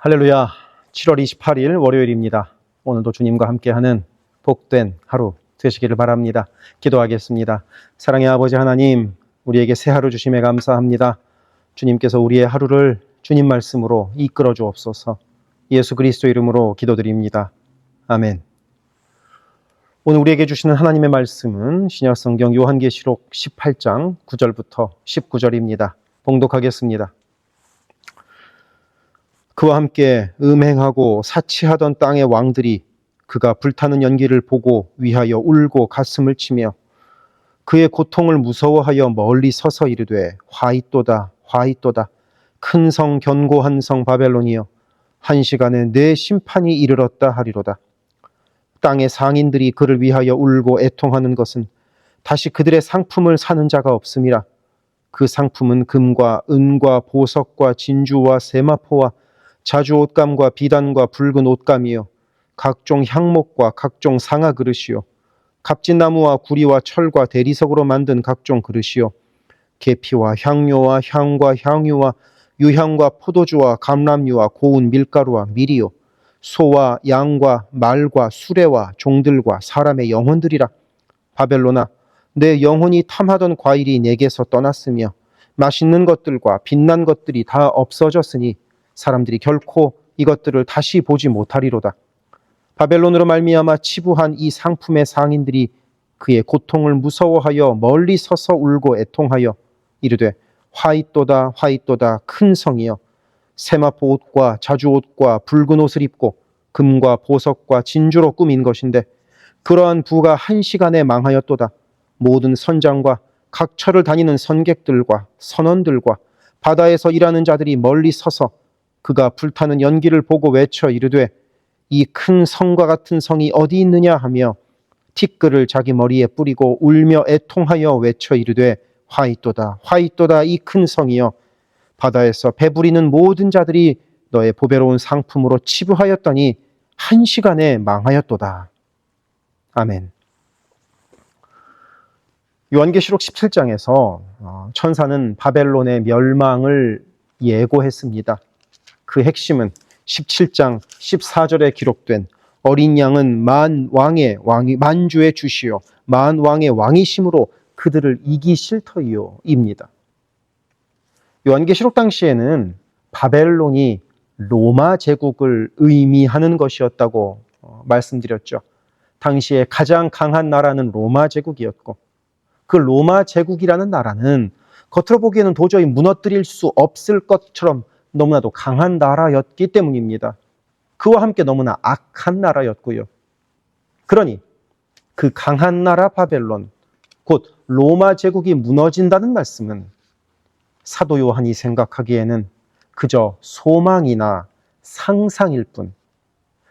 할렐루야. 7월 28일 월요일입니다. 오늘도 주님과 함께하는 복된 하루 되시기를 바랍니다. 기도하겠습니다. 사랑의 아버지 하나님, 우리에게 새 하루 주심에 감사합니다. 주님께서 우리의 하루를 주님 말씀으로 이끌어 주옵소서. 예수 그리스도 이름으로 기도드립니다. 아멘. 오늘 우리에게 주시는 하나님의 말씀은 신약성경 요한계시록 18장 9절부터 19절입니다. 봉독하겠습니다. 그와 함께 음행하고 사치하던 땅의 왕들이 그가 불타는 연기를 보고 위하여 울고 가슴을 치며 그의 고통을 무서워하여 멀리 서서 이르되 화이또다 화이또다 큰 성 견고한 성 바벨론이여 한 시간에 내 심판이 이르렀다 하리로다. 땅의 상인들이 그를 위하여 울고 애통하는 것은 다시 그들의 상품을 사는 자가 없음이라. 그 상품은 금과 은과 보석과 진주와 세마포와 자주 옷감과 비단과 붉은 옷감이요 각종 향목과 각종 상아 그릇이요 갑진나무와 구리와 철과 대리석으로 만든 각종 그릇이요 계피와 향료와 향과 향유와 유향과 포도주와 감람유와 고운 밀가루와 밀이요 소와 양과 말과 수레와 종들과 사람의 영혼들이라. 바벨론아, 내 영혼이 탐하던 과일이 내게서 떠났으며 맛있는 것들과 빛난 것들이 다 없어졌으니 사람들이 결코 이것들을 다시 보지 못하리로다. 바벨론으로 말미암아 치부한 이 상품의 상인들이 그의 고통을 무서워하여 멀리 서서 울고 애통하여 이르되 화이또다 화이또다 큰 성이여 세마포 옷과 자주 옷과 붉은 옷을 입고 금과 보석과 진주로 꾸민 것인데 그러한 부가 한 시간에 망하였도다. 모든 선장과 각 처를 다니는 선객들과 선원들과 바다에서 일하는 자들이 멀리 서서 그가 불타는 연기를 보고 외쳐 이르되 이 큰 성과 같은 성이 어디 있느냐 하며 티끌을 자기 머리에 뿌리고 울며 애통하여 외쳐 이르되 화이또다 화이또다 이 큰 성이여 바다에서 배부리는 모든 자들이 너의 보배로운 상품으로 치부하였더니 한 시간에 망하였도다. 아멘. 요한계시록 17장에서 천사는 바벨론의 멸망을 예고했습니다. 그 핵심은 17장 14절에 기록된 어린 양은 만주의 주시요 만왕의 왕이심으로 그들을 이기실 터이요 입니다. 요한계시록 당시에는 바벨론이 로마 제국을 의미하는 것이었다고 말씀드렸죠. 당시에 가장 강한 나라는 로마 제국이었고 그 로마 제국이라는 나라는 겉으로 보기에는 도저히 무너뜨릴 수 없을 것처럼 너무나도 강한 나라였기 때문입니다. 그와 함께 너무나 악한 나라였고요. 그러니 그 강한 나라 바벨론, 곧 로마 제국이 무너진다는 말씀은 사도 요한이 생각하기에는 그저 소망이나 상상일 뿐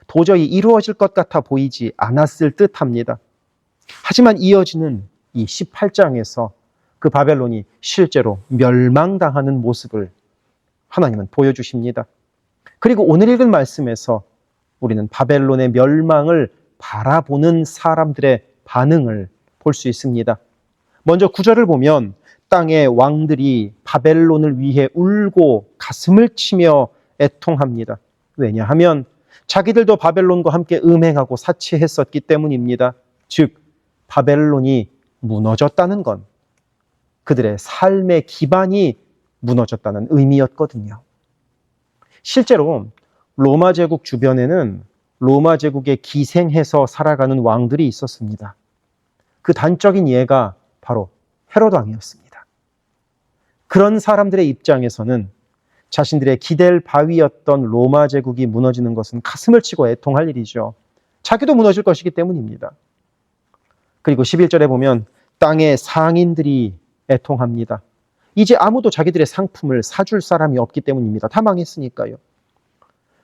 도저히 이루어질 것 같아 보이지 않았을 듯합니다. 하지만 이어지는 이 18장에서 그 바벨론이 실제로 멸망당하는 모습을 하나님은 보여주십니다. 그리고 오늘 읽은 말씀에서 우리는 바벨론의 멸망을 바라보는 사람들의 반응을 볼 수 있습니다. 먼저 9절을 보면 땅의 왕들이 바벨론을 위해 울고 가슴을 치며 애통합니다. 왜냐하면 자기들도 바벨론과 함께 음행하고 사치했었기 때문입니다. 즉 바벨론이 무너졌다는 건 그들의 삶의 기반이 무너졌다는 의미였거든요. 실제로 로마 제국 주변에는 로마 제국에 기생해서 살아가는 왕들이 있었습니다. 그 단적인 예가 바로 헤롯 왕이었습니다. 그런 사람들의 입장에서는 자신들의 기댈 바위였던 로마 제국이 무너지는 것은 가슴을 치고 애통할 일이죠. 자기도 무너질 것이기 때문입니다. 그리고 11절에 보면 땅의 상인들이 애통합니다. 이제 아무도 자기들의 상품을 사줄 사람이 없기 때문입니다. 다 망했으니까요.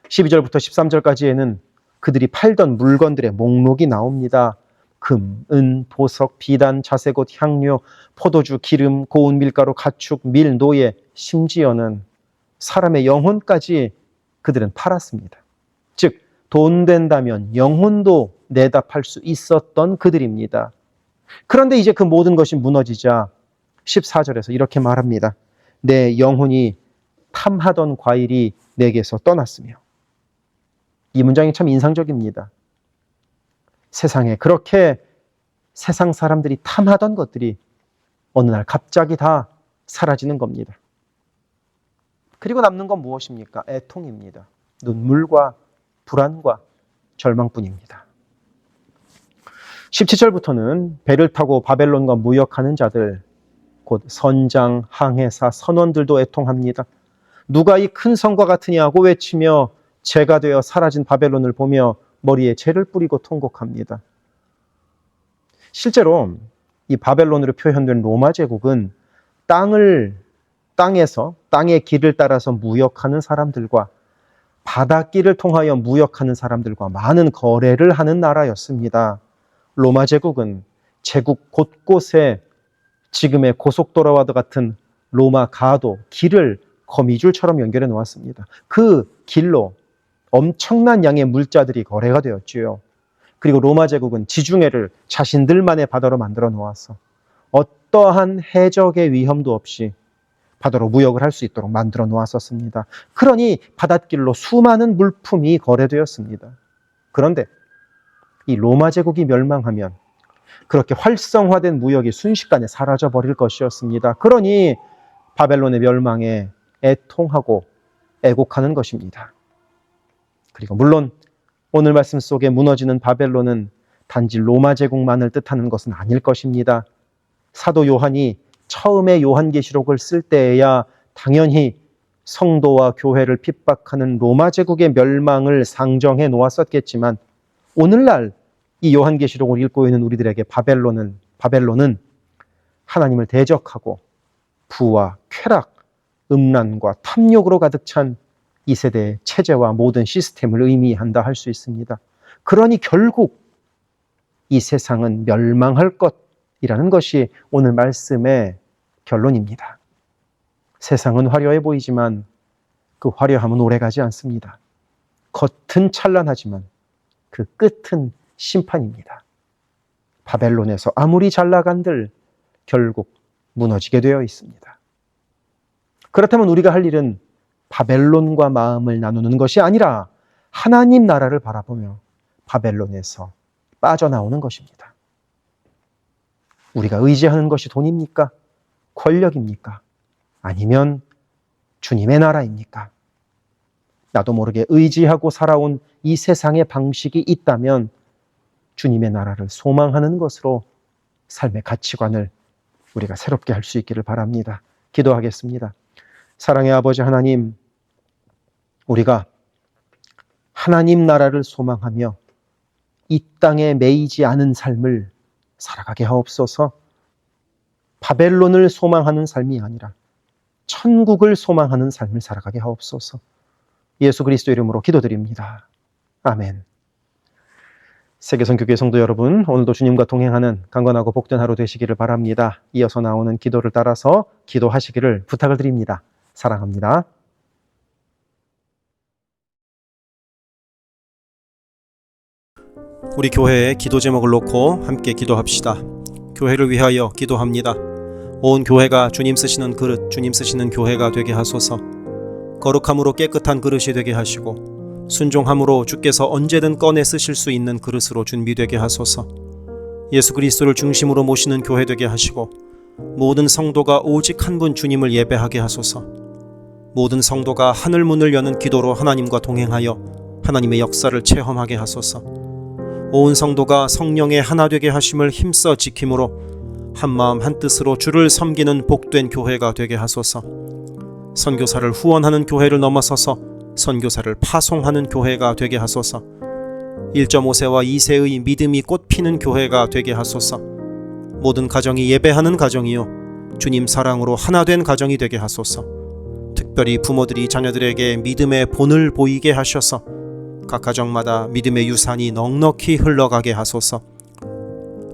12절부터 13절까지에는 그들이 팔던 물건들의 목록이 나옵니다. 금, 은, 보석, 비단, 자색옷, 향료, 포도주, 기름, 고운 밀가루, 가축, 밀, 노예, 심지어는 사람의 영혼까지 그들은 팔았습니다. 즉, 돈 된다면 영혼도 내다 팔 수 있었던 그들입니다. 그런데 이제 그 모든 것이 무너지자 14절에서 이렇게 말합니다. 내 영혼이 탐하던 과일이 내게서 떠났으며 이 문장이 참 인상적입니다. 세상에 그렇게 세상 사람들이 탐하던 것들이 어느 날 갑자기 다 사라지는 겁니다. 그리고 남는 건 무엇입니까? 애통입니다. 눈물과 불안과 절망뿐입니다. 17절부터는 배를 타고 바벨론과 무역하는 자들, 곧 선장, 항해사, 선원들도 애통합니다. 누가 이 큰 성과 같으냐고 외치며 재가 되어 사라진 바벨론을 보며 머리에 재를 뿌리고 통곡합니다. 실제로 이 바벨론으로 표현된 로마 제국은 땅의 길을 따라서 무역하는 사람들과 바닷길을 통하여 무역하는 사람들과 많은 거래를 하는 나라였습니다. 로마 제국은 제국 곳곳에 지금의 고속도로와 같은 로마 가도, 길을 거미줄처럼 연결해 놓았습니다. 그 길로 엄청난 양의 물자들이 거래가 되었지요. 그리고 로마 제국은 지중해를 자신들만의 바다로 만들어 놓아서 어떠한 해적의 위험도 없이 바다로 무역을 할 수 있도록 만들어 놓았었습니다. 그러니 바닷길로 수많은 물품이 거래되었습니다. 그런데 이 로마 제국이 멸망하면 그렇게 활성화된 무역이 순식간에 사라져버릴 것이었습니다. 그러니 바벨론의 멸망에 애통하고 애곡하는 것입니다. 그리고 물론 오늘 말씀 속에 무너지는 바벨론은 단지 로마 제국만을 뜻하는 것은 아닐 것입니다. 사도 요한이 처음에 요한계시록을 쓸 때에야 당연히 성도와 교회를 핍박하는 로마 제국의 멸망을 상정해 놓았었겠지만 오늘날 이 요한계시록을 읽고 있는 우리들에게 바벨론은 하나님을 대적하고 부와 쾌락, 음란과 탐욕으로 가득 찬 이 세대의 체제와 모든 시스템을 의미한다 할 수 있습니다. 그러니 결국 이 세상은 멸망할 것이라는 것이 오늘 말씀의 결론입니다. 세상은 화려해 보이지만 그 화려함은 오래가지 않습니다. 겉은 찬란하지만 그 끝은 심판입니다. 바벨론에서 아무리 잘 나간들 결국 무너지게 되어 있습니다. 그렇다면 우리가 할 일은 바벨론과 마음을 나누는 것이 아니라 하나님 나라를 바라보며 바벨론에서 빠져나오는 것입니다. 우리가 의지하는 것이 돈입니까? 권력입니까? 아니면 주님의 나라입니까? 나도 모르게 의지하고 살아온 이 세상의 방식이 있다면 주님의 나라를 소망하는 것으로 삶의 가치관을 우리가 새롭게 할 수 있기를 바랍니다. 기도하겠습니다. 사랑의 아버지 하나님, 우리가 하나님 나라를 소망하며 이 땅에 매이지 않은 삶을 살아가게 하옵소서. 바벨론을 소망하는 삶이 아니라 천국을 소망하는 삶을 살아가게 하옵소서. 예수 그리스도 이름으로 기도드립니다. 아멘. 세계선교회 성도 여러분, 오늘도 주님과 동행하는 강건하고 복된 하루 되시기를 바랍니다. 이어서 나오는 기도를 따라서 기도하시기를 부탁을 드립니다. 사랑합니다. 우리 교회에 기도 제목을 놓고 함께 기도합시다. 교회를 위하여 기도합니다. 온 교회가 주님 쓰시는 그릇, 주님 쓰시는 교회가 되게 하소서. 거룩함으로 깨끗한 그릇이 되게 하시고 순종함으로 주께서 언제든 꺼내 쓰실 수 있는 그릇으로 준비되게 하소서. 예수 그리스도를 중심으로 모시는 교회 되게 하시고 모든 성도가 오직 한 분 주님을 예배하게 하소서. 모든 성도가 하늘 문을 여는 기도로 하나님과 동행하여 하나님의 역사를 체험하게 하소서. 온 성도가 성령의 하나 되게 하심을 힘써 지킴으로 한마음 한뜻으로 주를 섬기는 복된 교회가 되게 하소서. 선교사를 후원하는 교회를 넘어서서 선교사를 파송하는 교회가 되게 하소서. 1.5세와 2세의 믿음이 꽃피는 교회가 되게 하소서. 모든 가정이 예배하는 가정이요 주님 사랑으로 하나 된 가정이 되게 하소서. 특별히 부모들이 자녀들에게 믿음의 본을 보이게 하셔서 각 가정마다 믿음의 유산이 넉넉히 흘러가게 하소서.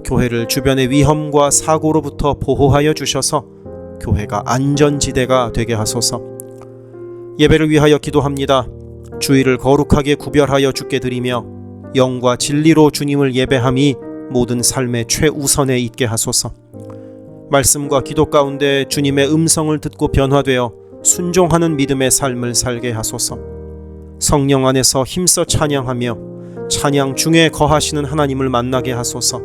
교회를 주변의 위험과 사고로부터 보호하여 주셔서 교회가 안전지대가 되게 하소서. 예배를 위하여 기도합니다. 주일을 거룩하게 구별하여 주께 드리며 영과 진리로 주님을 예배함이 모든 삶의 최우선에 있게 하소서. 말씀과 기도 가운데 주님의 음성을 듣고 변화되어 순종하는 믿음의 삶을 살게 하소서. 성령 안에서 힘써 찬양하며 찬양 중에 거하시는 하나님을 만나게 하소서.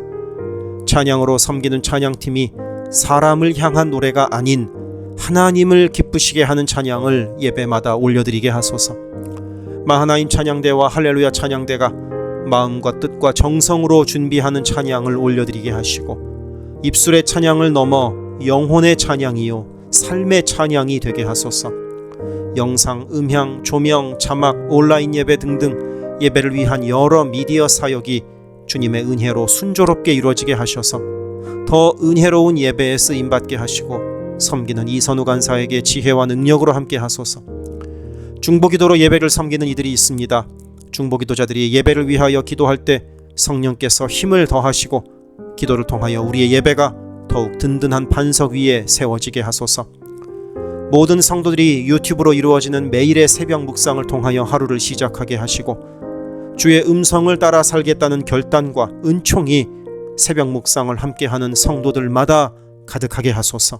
찬양으로 섬기는 찬양팀이 사람을 향한 노래가 아닌 하나님을 기쁘시게 하는 찬양을 예배마다 올려드리게 하소서. 마하나임 찬양대와 할렐루야 찬양대가 마음과 뜻과 정성으로 준비하는 찬양을 올려드리게 하시고 입술의 찬양을 넘어 영혼의 찬양이요 삶의 찬양이 되게 하소서. 영상, 음향, 조명, 자막, 온라인 예배 등등 예배를 위한 여러 미디어 사역이 주님의 은혜로 순조롭게 이루어지게 하셔서 더 은혜로운 예배에 쓰임받게 하시고 섬기는 이선우 간사에게 지혜와 능력으로 함께 하소서. 중보기도로 예배를 섬기는 이들이 있습니다. 중보기도자들이 예배를 위하여 기도할 때 성령께서 힘을 더하시고 기도를 통하여 우리의 예배가 더욱 든든한 반석 위에 세워지게 하소서. 모든 성도들이 유튜브로 이루어지는 매일의 새벽 묵상을 통하여 하루를 시작하게 하시고 주의 음성을 따라 살겠다는 결단과 은총이 새벽 묵상을 함께하는 성도들마다 가득하게 하소서.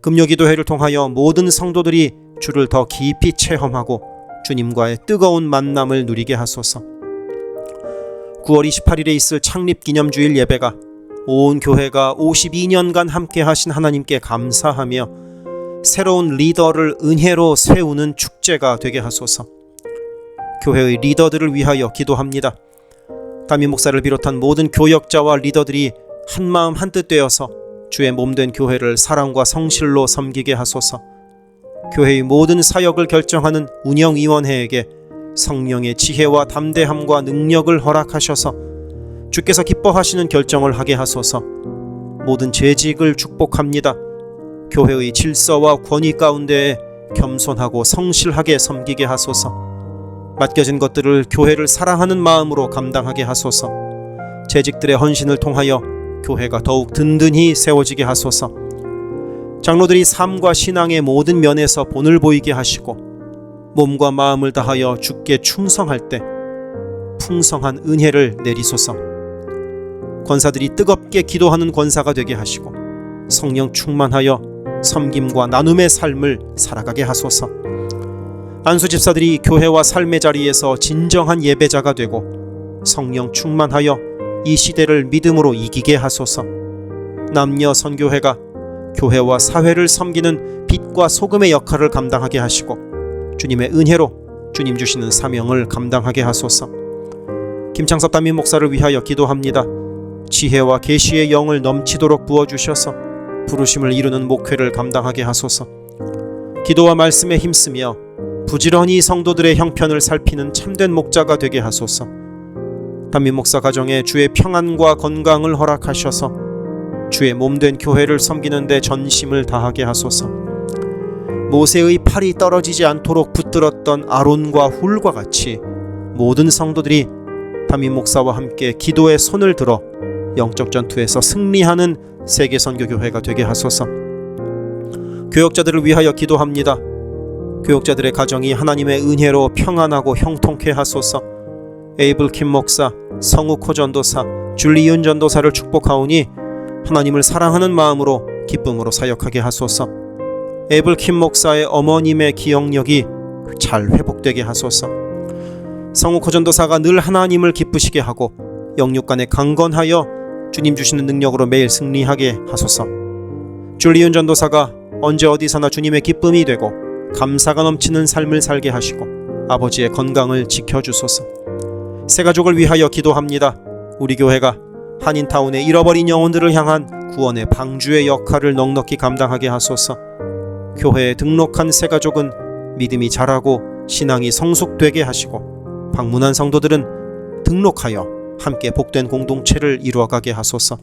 금요기도회를 통하여 모든 성도들이 주를 더 깊이 체험하고 주님과의 뜨거운 만남을 누리게 하소서. 9월 28일에 있을 창립기념주일 예배가 온 교회가 52년간 함께 하신 하나님께 감사하며 새로운 리더를 은혜로 세우는 축제가 되게 하소서. 교회의 리더들을 위하여 기도합니다. 담임 목사를 비롯한 모든 교역자와 리더들이 한마음 한뜻 되어서 주의 몸된 교회를 사랑과 성실로 섬기게 하소서. 교회의 모든 사역을 결정하는 운영위원회에게 성령의 지혜와 담대함과 능력을 허락하셔서 주께서 기뻐하시는 결정을 하게 하소서. 모든 재직을 축복합니다. 교회의 질서와 권위 가운데에 겸손하고 성실하게 섬기게 하소서. 맡겨진 것들을 교회를 사랑하는 마음으로 감당하게 하소서. 재직들의 헌신을 통하여 교회가 더욱 든든히 세워지게 하소서. 장로들이 삶과 신앙의 모든 면에서 본을 보이게 하시고 몸과 마음을 다하여 주께 충성할 때 풍성한 은혜를 내리소서. 권사들이 뜨겁게 기도하는 권사가 되게 하시고 성령 충만하여 섬김과 나눔의 삶을 살아가게 하소서. 안수 집사들이 교회와 삶의 자리에서 진정한 예배자가 되고 성령 충만하여 이 시대를 믿음으로 이기게 하소서. 남녀 선교회가 교회와 사회를 섬기는 빛과 소금의 역할을 감당하게 하시고 주님의 은혜로 주님 주시는 사명을 감당하게 하소서. 김창섭 담임 목사를 위하여 기도합니다. 지혜와 계시의 영을 넘치도록 부어주셔서 부르심을 이루는 목회를 감당하게 하소서. 기도와 말씀에 힘쓰며 부지런히 성도들의 형편을 살피는 참된 목자가 되게 하소서. 담임 목사 가정에 주의 평안과 건강을 허락하셔서 주의 몸된 교회를 섬기는 데 전심을 다하게 하소서. 모세의 팔이 떨어지지 않도록 붙들었던 아론과 훌과 같이 모든 성도들이 담임 목사와 함께 기도의 손을 들어 영적 전투에서 승리하는 세계선교교회가 되게 하소서. 교역자들을 위하여 기도합니다. 교역자들의 가정이 하나님의 은혜로 평안하고 형통케 하소서. 에이블 킴 목사, 성욱호 전도사, 줄리윤 전도사를 축복하오니 하나님을 사랑하는 마음으로 기쁨으로 사역하게 하소서. 에이블 킴 목사의 어머님의 기억력이 잘 회복되게 하소서. 성욱호 전도사가 늘 하나님을 기쁘시게 하고 영육간에 강건하여 주님 주시는 능력으로 매일 승리하게 하소서. 줄리윤 전도사가 언제 어디서나 주님의 기쁨이 되고 감사가 넘치는 삶을 살게 하시고 아버지의 건강을 지켜주소서. 새가족을 위하여 기도합니다. 우리 교회가 한인타운의 잃어버린 영혼들을 향한 구원의 방주의 역할을 넉넉히 감당하게 하소서. 교회에 등록한 새가족은 믿음이 자라고 신앙이 성숙되게 하시고 방문한 성도들은 등록하여 함께 복된 공동체를 이루어가게 하소서.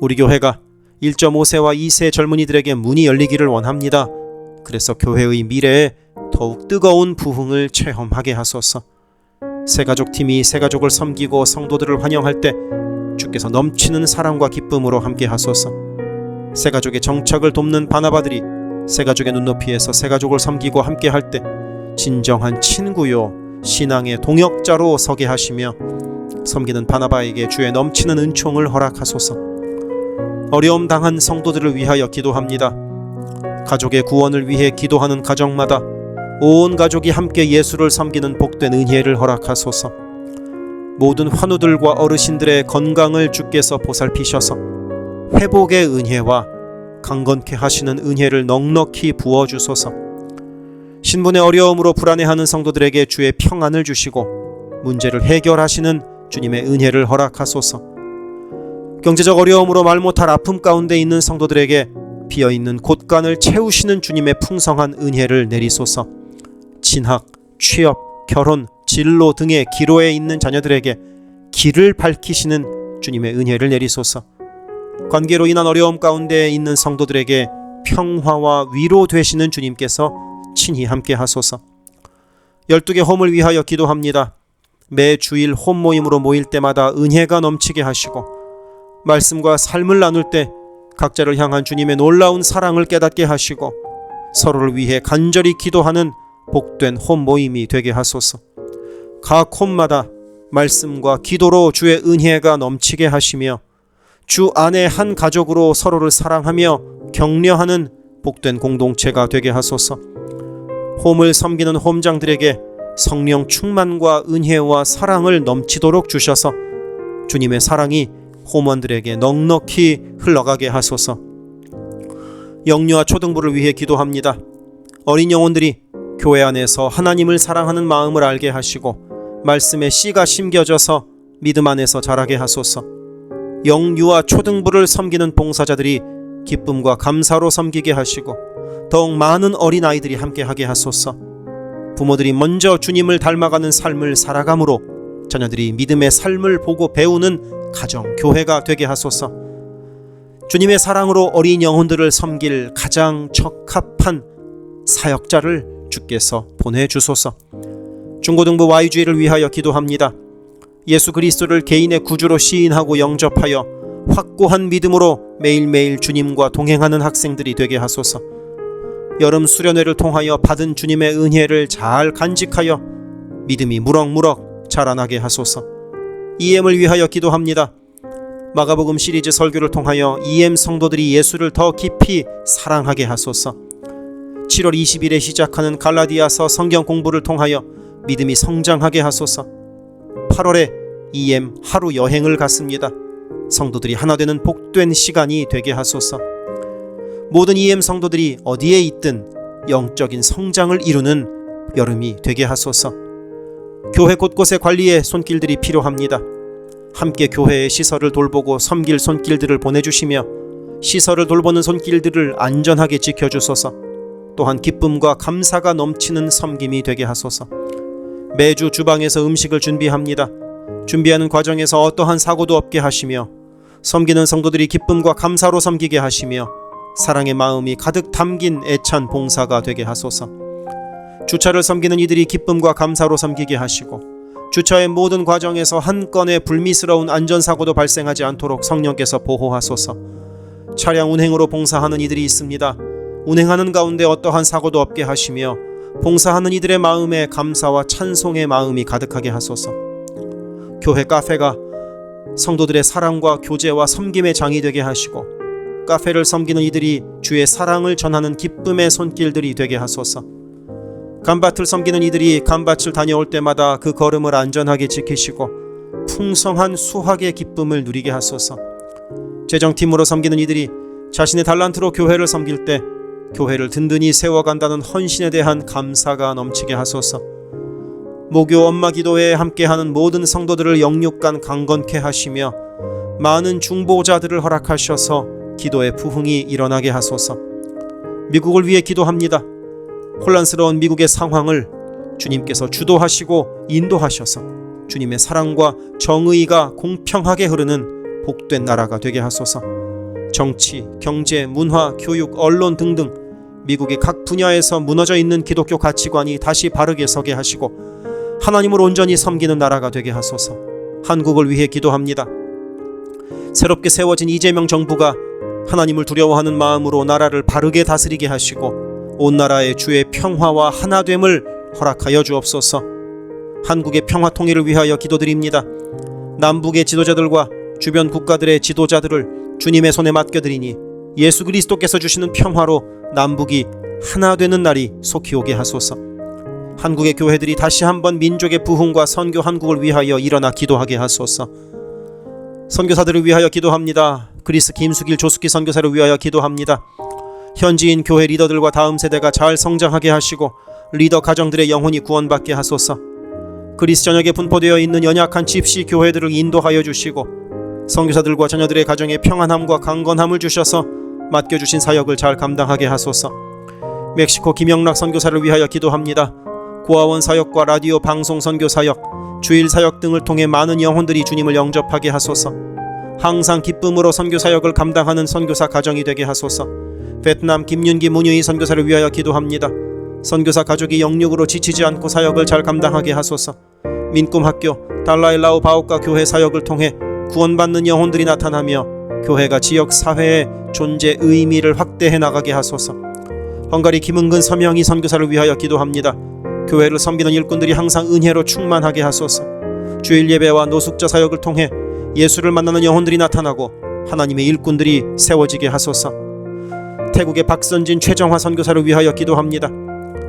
우리 교회가 1.5세와 2세 젊은이들에게 문이 열리기를 원합니다. 그래서 교회의 미래에 더욱 뜨거운 부흥을 체험하게 하소서. 새가족팀이 새가족을 섬기고 성도들을 환영할 때 주께서 넘치는 사랑과 기쁨으로 함께 하소서. 새가족의 정착을 돕는 바나바들이 새가족의 눈높이에서 새가족을 섬기고 함께 할 때 진정한 친구요 신앙의 동역자로 서게 하시며 섬기는 바나바에게 주의 넘치는 은총을 허락하소서. 어려움 당한 성도들을 위하여 기도합니다. 가족의 구원을 위해 기도하는 가정마다 온 가족이 함께 예수를 섬기는 복된 은혜를 허락하소서. 모든 환우들과 어르신들의 건강을 주께서 보살피셔서 회복의 은혜와 강건케 하시는 은혜를 넉넉히 부어주소서. 신분의 어려움으로 불안해하는 성도들에게 주의 평안을 주시고 문제를 해결하시는 주님의 은혜를 허락하소서. 경제적 어려움으로 말 못할 아픔 가운데 있는 성도들에게 비어있는 곳간을 채우시는 주님의 풍성한 은혜를 내리소서. 진학, 취업, 결혼, 진로 등의 기로에 있는 자녀들에게 길을 밝히시는 주님의 은혜를 내리소서. 관계로 인한 어려움 가운데 있는 성도들에게 평화와 위로 되시는 주님께서 친히 함께 하소서. 12개 홈을 위하여 기도합니다. 매 주일 홈 모임으로 모일 때마다 은혜가 넘치게 하시고 말씀과 삶을 나눌 때 각자를 향한 주님의 놀라운 사랑을 깨닫게 하시고 서로를 위해 간절히 기도하는 복된 홈 모임이 되게 하소서. 각 홈마다 말씀과 기도로 주의 은혜가 넘치게 하시며 주 안에 한 가족으로 서로를 사랑하며 격려하는 복된 공동체가 되게 하소서. 홈을 섬기는 홈장들에게 성령 충만과 은혜와 사랑을 넘치도록 주셔서 주님의 사랑이 홈원들에게 넉넉히 흘러가게 하소서. 영유아 초등부를 위해 기도합니다. 어린 영혼들이 교회 안에서 하나님을 사랑하는 마음을 알게 하시고 말씀에 씨가 심겨져서 믿음 안에서 자라게 하소서. 영유아 초등부를 섬기는 봉사자들이 기쁨과 감사로 섬기게 하시고 더욱 많은 어린아이들이 함께하게 하소서. 부모들이 먼저 주님을 닮아가는 삶을 살아감으로 자녀들이 믿음의 삶을 보고 배우는 가정, 교회가 되게 하소서. 주님의 사랑으로 어린 영혼들을 섬길 가장 적합한 사역자를 주께서 보내주소서. 중고등부 Y주일을 위하여 기도합니다. 예수 그리스도를 개인의 구주로 시인하고 영접하여 확고한 믿음으로 매일매일 주님과 동행하는 학생들이 되게 하소서. 여름 수련회를 통하여 받은 주님의 은혜를 잘 간직하여 믿음이 무럭무럭 자라나게 하소서. EM을 위하여 기도합니다. 마가복음 시리즈 설교를 통하여 EM 성도들이 예수를 더 깊이 사랑하게 하소서. 7월 20일에 시작하는 갈라디아서 성경 공부를 통하여 믿음이 성장하게 하소서. 8월에 EM 하루 여행을 갔습니다. 성도들이 하나 되는 복된 시간이 되게 하소서. 모든 EM 성도들이 어디에 있든 영적인 성장을 이루는 여름이 되게 하소서. 교회 곳곳의 관리에 손길들이 필요합니다. 함께 교회의 시설을 돌보고 섬길 손길들을 보내주시며 시설을 돌보는 손길들을 안전하게 지켜주소서. 또한 기쁨과 감사가 넘치는 섬김이 되게 하소서. 매주 주방에서 음식을 준비합니다. 준비하는 과정에서 어떠한 사고도 없게 하시며 섬기는 성도들이 기쁨과 감사로 섬기게 하시며 사랑의 마음이 가득 담긴 애찬 봉사가 되게 하소서. 주차를 섬기는 이들이 기쁨과 감사로 섬기게 하시고 주차의 모든 과정에서 한 건의 불미스러운 안전사고도 발생하지 않도록 성령께서 보호하소서. 차량 운행으로 봉사하는 이들이 있습니다. 운행하는 가운데 어떠한 사고도 없게 하시며 봉사하는 이들의 마음에 감사와 찬송의 마음이 가득하게 하소서. 교회 카페가 성도들의 사랑과 교제와 섬김의 장이 되게 하시고 카페를 섬기는 이들이 주의 사랑을 전하는 기쁨의 손길들이 되게 하소서. 감밭을 섬기는 이들이 감밭을 다녀올 때마다 그 걸음을 안전하게 지키시고 풍성한 수확의 기쁨을 누리게 하소서. 재정팀으로 섬기는 이들이 자신의 달란트로 교회를 섬길 때 교회를 든든히 세워간다는 헌신에 대한 감사가 넘치게 하소서. 모교 엄마 기도회에 함께하는 모든 성도들을 영육간 강건케 하시며 많은 중보자들을 허락하셔서 기도의 부흥이 일어나게 하소서. 미국을 위해 기도합니다. 혼란스러운 미국의 상황을 주님께서 주도하시고 인도하셔서 주님의 사랑과 정의가 공평하게 흐르는 복된 나라가 되게 하소서. 정치, 경제, 문화, 교육, 언론 등등 미국의 각 분야에서 무너져 있는 기독교 가치관이 다시 바르게 서게 하시고 하나님을 온전히 섬기는 나라가 되게 하소서. 한국을 위해 기도합니다. 새롭게 세워진 이재명 정부가 하나님을 두려워하는 마음으로 나라를 바르게 다스리게 하시고 온 나라에 주의 평화와 하나됨을 허락하여 주옵소서. 한국의 평화 통일을 위하여 기도드립니다. 남북의 지도자들과 주변 국가들의 지도자들을 주님의 손에 맡겨드리니 예수 그리스도께서 주시는 평화로 남북이 하나 되는 날이 속히 오게 하소서. 한국의 교회들이 다시 한번 민족의 부흥과 선교 한국을 위하여 일어나 기도하게 하소서. 선교사들을 위하여 기도합니다. 그리스 김수길 조숙기 선교사를 위하여 기도합니다. 현지인 교회 리더들과 다음 세대가 잘 성장하게 하시고 리더 가정들의 영혼이 구원받게 하소서. 그리스 전역에 분포되어 있는 연약한 집시 교회들을 인도하여 주시고 선교사들과 자녀들의 가정에 평안함과 강건함을 주셔서 맡겨주신 사역을 잘 감당하게 하소서. 멕시코 김영락 선교사를 위하여 기도합니다. 고아원 사역과 라디오 방송 선교 사역, 주일 사역 등을 통해 많은 영혼들이 주님을 영접하게 하소서. 항상 기쁨으로 선교 사역을 감당하는 선교사 가정이 되게 하소서. 베트남 김윤기 문유희 선교사를 위하여 기도합니다. 선교사 가족이 영육으로 지치지 않고 사역을 잘 감당하게 하소서. 민꿈학교, 달라일라오 바오카 교회 사역을 통해 구원받는 영혼들이 나타나며 교회가 지역 사회의 존재 의미를 확대해 나가게 하소서. 헝가리 김은근 서명희 선교사를 위하여 기도합니다. 교회를 섬기는 일꾼들이 항상 은혜로 충만하게 하소서. 주일 예배와 노숙자 사역을 통해 예수를 만나는 영혼들이 나타나고 하나님의 일꾼들이 세워지게 하소서. 태국의 박선진 최정화 선교사를 위하여 기도합니다.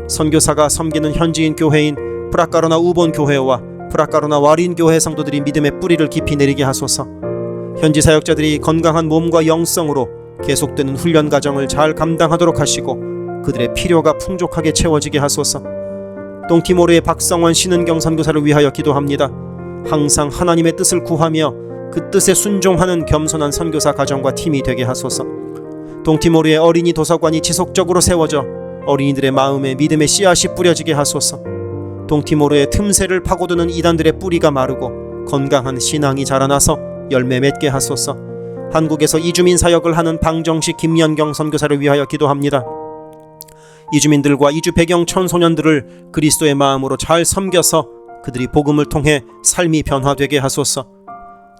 선교사가 섬기는 현지인 교회인 프라카로나 우본 교회와 프라카로나 와린 교회 성도들이 믿음의 뿌리를 깊이 내리게 하소서. 현지 사역자들이 건강한 몸과 영성으로 계속되는 훈련 과정을 잘 감당하도록 하시고 그들의 필요가 풍족하게 채워지게 하소서. 동티모르의 박성원 신은경 선교사를 위하여 기도합니다. 항상 하나님의 뜻을 구하며 그 뜻에 순종하는 겸손한 선교사 가정과 팀이 되게 하소서. 동티모르의 어린이 도서관이 지속적으로 세워져 어린이들의 마음에 믿음의 씨앗이 뿌려지게 하소서. 동티모르의 틈새를 파고드는 이단들의 뿌리가 마르고 건강한 신앙이 자라나서 열매 맺게 하소서. 한국에서 이주민 사역을 하는 방정식 김연경 선교사를 위하여 기도합니다. 이주민들과 이주 배경 청소년들을 그리스도의 마음으로 잘 섬겨서 그들이 복음을 통해 삶이 변화되게 하소서.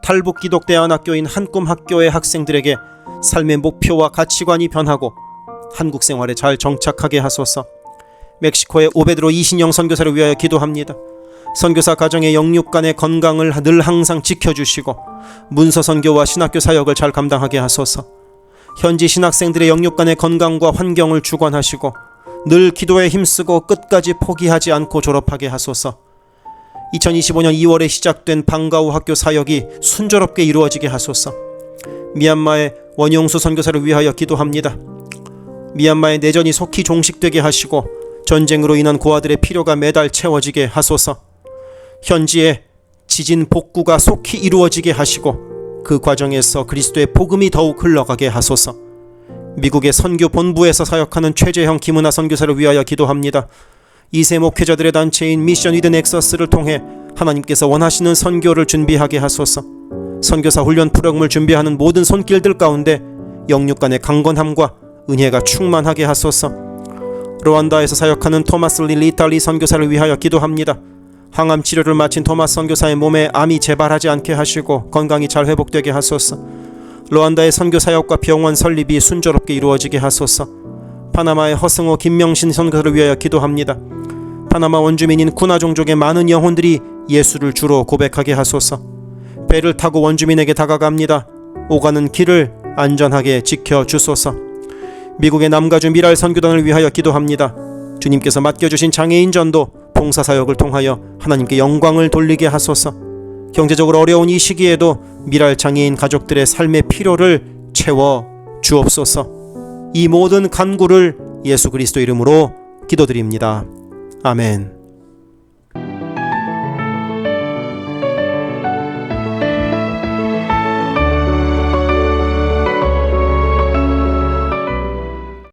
탈북 기독대안학교인 한꿈학교의 학생들에게 삶의 목표와 가치관이 변하고 한국 생활에 잘 정착하게 하소서. 멕시코의 오베드로 이신영 선교사를 위하여 기도합니다. 선교사 가정의 영육 간의 건강을 늘 항상 지켜주시고 문서 선교와 신학교 사역을 잘 감당하게 하소서. 현지 신학생들의 영육 간의 건강과 환경을 주관하시고 늘 기도에 힘쓰고 끝까지 포기하지 않고 졸업하게 하소서. 2025년 2월에 시작된 방과후 학교 사역이 순조롭게 이루어지게 하소서. 미얀마의 원용수 선교사를 위하여 기도합니다. 미얀마의 내전이 속히 종식되게 하시고 전쟁으로 인한 고아들의 필요가 매달 채워지게 하소서. 현지에 지진 복구가 속히 이루어지게 하시고 그 과정에서 그리스도의 복음이 더욱 흘러가게 하소서. 미국의 선교 본부에서 사역하는 최재형 김은하 선교사를 위하여 기도합니다. 2세 목회자들의 단체인 미션 위드 넥서스를 통해 하나님께서 원하시는 선교를 준비하게 하소서. 선교사 훈련 프로그램을 준비하는 모든 손길들 가운데 영육 간의 강건함과 은혜가 충만하게 하소서. 루안다에서 사역하는 토마스 리탈리 선교사를 위하여 기도합니다. 항암 치료를 마친 토마스 선교사의 몸에 암이 재발하지 않게 하시고 건강이 잘 회복되게 하소서. 루안다의 선교 사역과 병원 설립이 순조롭게 이루어지게 하소서. 파나마의 허승호 김명신 선교사를 위하여 기도합니다. 파나마 원주민인 쿠나 종족의 많은 영혼들이 예수를 주로 고백하게 하소서. 배를 타고 원주민에게 다가갑니다. 오가는 길을 안전하게 지켜주소서. 미국의 남가주 미랄 선교단을 위하여 기도합니다. 주님께서 맡겨주신 장애인 전도 봉사사역을 통하여 하나님께 영광을 돌리게 하소서. 경제적으로 어려운 이 시기에도 미랄 장애인 가족들의 삶의 필요를 채워 주옵소서. 이 모든 간구를 예수 그리스도 이름으로 기도드립니다. 아멘.